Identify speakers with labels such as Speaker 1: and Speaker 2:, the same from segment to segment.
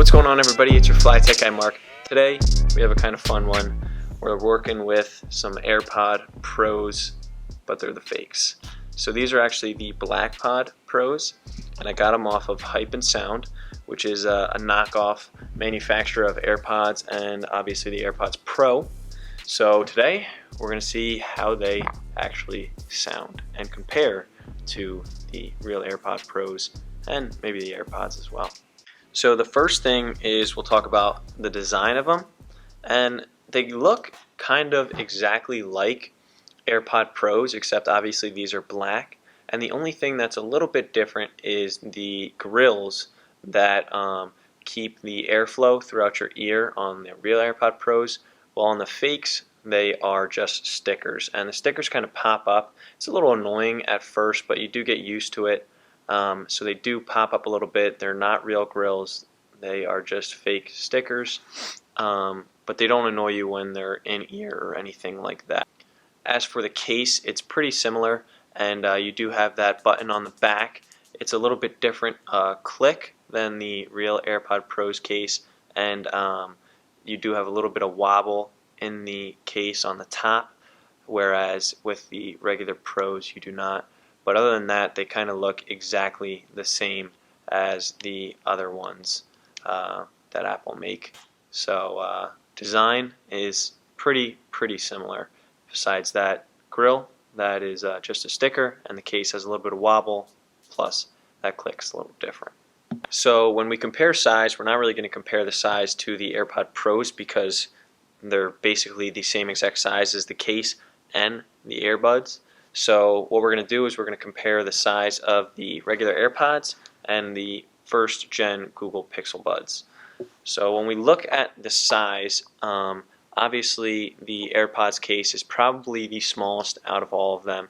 Speaker 1: What's going on, everybody? It's your Fly Tech guy Mark. Today we have a kind of fun one. We're working with some Airpod Pros, but they're the fakes. So these are actually the BlackPod Pros, and I got them off of Hype and Sound, which is a knockoff manufacturer of AirPods and obviously the AirPods Pro. So today we're going to see how they actually sound and compare to the real AirPod Pros and maybe the AirPods as well. So the first thing is we'll talk about the design of them, and they look kind of exactly like AirPod Pros, except obviously these are black, and the only thing that's a little bit different is the grills that keep the airflow throughout your ear on the real AirPod Pros, while on the fakes they are just stickers, and the stickers kind of pop up. It's a little annoying at first, but you do get used to it. So they do pop up a little bit. They're not real grills. They are just fake stickers, but they don't annoy you when they're in ear or anything like that. As for the case, it's pretty similar, and you do have that button on the back. It's a little bit different click than the real AirPod Pros case, and you do have a little bit of wobble in the case on the top, whereas with the regular Pros you do not. But other than that, they kind of look exactly the same as the other ones that Apple make. So design is pretty similar. Besides that grill, that is just a sticker, and the case has a little bit of wobble, plus that click's a little different. So when we compare size, we're not really going to compare the size to the AirPod Pros because they're basically the same exact size as the case and the earbuds. So what we're going to do is we're going to compare the size of the regular AirPods and the first gen Google Pixel Buds. So when we look at the size, obviously the AirPods case is probably the smallest out of all of them,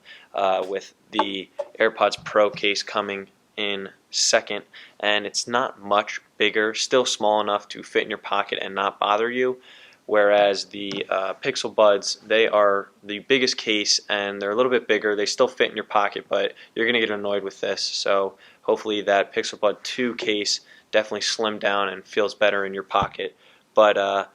Speaker 1: with the AirPods Pro case coming in second, and it's not much bigger, still small enough to fit in your pocket and not bother you. Whereas the Pixel Buds, they are the biggest case and they're a little bit bigger. They still fit in your pocket, but you're going to get annoyed with this. So hopefully that Pixel Bud 2 case definitely slimmed down and feels better in your pocket. But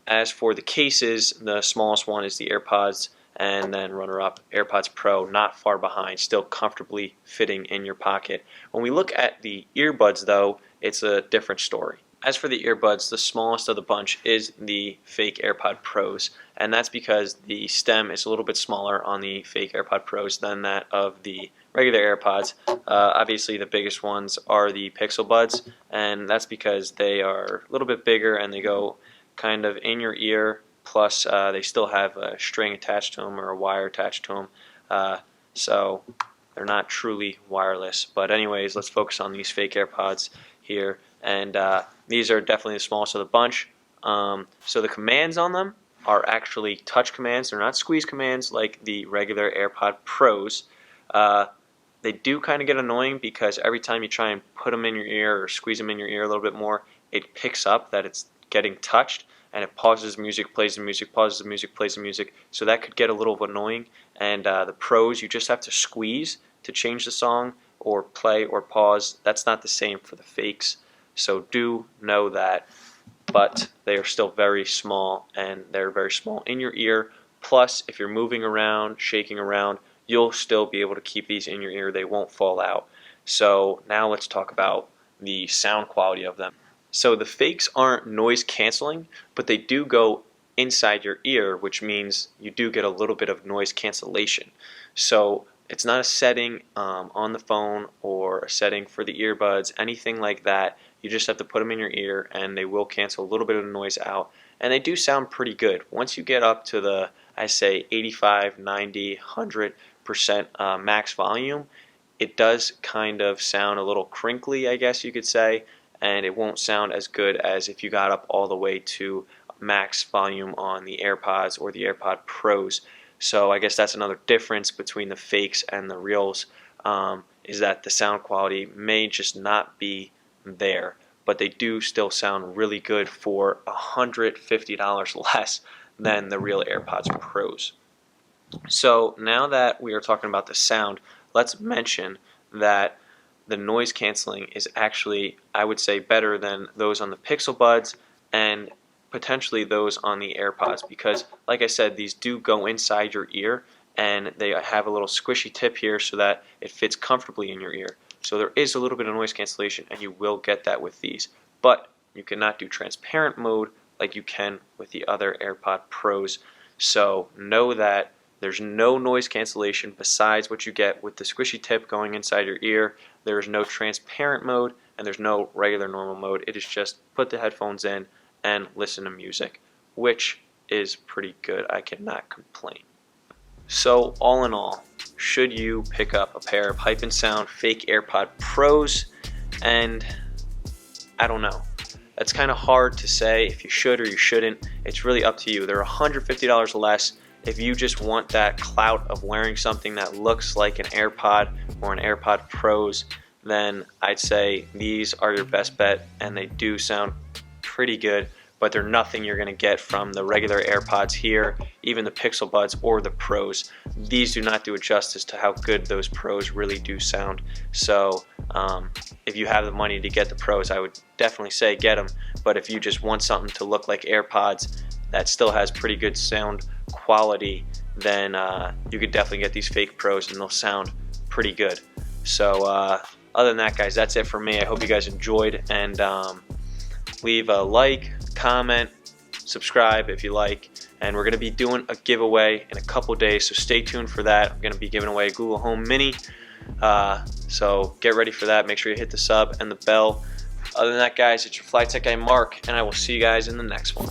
Speaker 1: as for the cases, the smallest one is the AirPods, and then runner-up AirPods Pro, not far behind, still comfortably fitting in your pocket. When we look at the earbuds, though, it's a different story. As for the earbuds, the smallest of the bunch is the fake AirPod Pros, and that's because the stem is a little bit smaller on the fake AirPod Pros than that of the regular AirPods. Obviously the biggest ones are the Pixel Buds, and that's because they are a little bit bigger and they go kind of in your ear, plus they still have a string attached to them or a wire attached to them, so they're not truly wireless. But anyways, let's focus on these fake AirPods here, and these are definitely the smallest of the bunch. So the commands on them are actually touch commands. They're not squeeze commands like the regular AirPod Pros. They do kind of get annoying because every time you try and put them in your ear or squeeze them in your ear a little bit more, it picks up that it's getting touched, and it pauses music, plays the music, pauses the music, plays the music. So that could get a little annoying. And the Pros, you just have to squeeze to change the song or play or pause. That's not the same for the fakes. So do know that, but they are still very small, and they're very small in your ear. Plus, if you're moving around, shaking around, you'll still be able to keep these in your ear. They won't fall out. So now let's talk about the sound quality of them. So the fakes aren't noise canceling, but they do go inside your ear, which means you do get a little bit of noise cancellation. So it's not a setting on the phone or a setting for the earbuds, anything like that. You just have to put them in your ear and they will cancel a little bit of the noise out. And they do sound pretty good. Once you get up to the, I say, 85, 90, 100% max volume, it does kind of sound a little crinkly, I guess you could say, and it won't sound as good as if you got up all the way to max volume on the AirPods or the AirPod Pros. So I guess that's another difference between the fakes and the reals, is that the sound quality may just not be there, but they do still sound really good for $150 less than the real AirPods Pros. So now that we are talking about the sound, let's mention that the noise canceling is actually, I would say, better than those on the Pixel Buds and potentially those on the AirPods, because like I said, these do go inside your ear and they have a little squishy tip here so that it fits comfortably in your ear. So there is a little bit of noise cancellation, and you will get that with these, but you cannot do transparent mode like you can with the other AirPod Pros. So know that there's no noise cancellation besides what you get with the squishy tip going inside your ear. There is no transparent mode, and there's no regular normal mode. It is just put the headphones in and listen to music, which is pretty good. I cannot complain. So all in all, should you pick up a pair of Hype and Sound fake AirPod Pros? And I don't know. That's kind of hard to say if you should or you shouldn't. It's really up to you. They're $150 less. If you just want that clout of wearing something that looks like an AirPod or an AirPod Pros, then I'd say these are your best bet, and they do sound pretty good, but they're nothing you're going to get from the regular AirPods here, even the Pixel Buds or the Pros. These do not do it justice to how good those Pros really do sound. So if you have the money to get the Pros, I would definitely say get them. But if you just want something to look like AirPods that still has pretty good sound quality, then you could definitely get these fake Pros and they'll sound pretty good. So other than that, guys, that's it for me. I hope you guys enjoyed, and leave a like, comment, subscribe if you like, and we're going to be doing a giveaway in a couple days, so stay tuned for that. I'm going to be giving away a Google Home Mini, so get ready for that. Make sure you hit the sub and the bell. Other than that, guys, it's your Fly Tech guy Mark, and I will see you guys in the next one.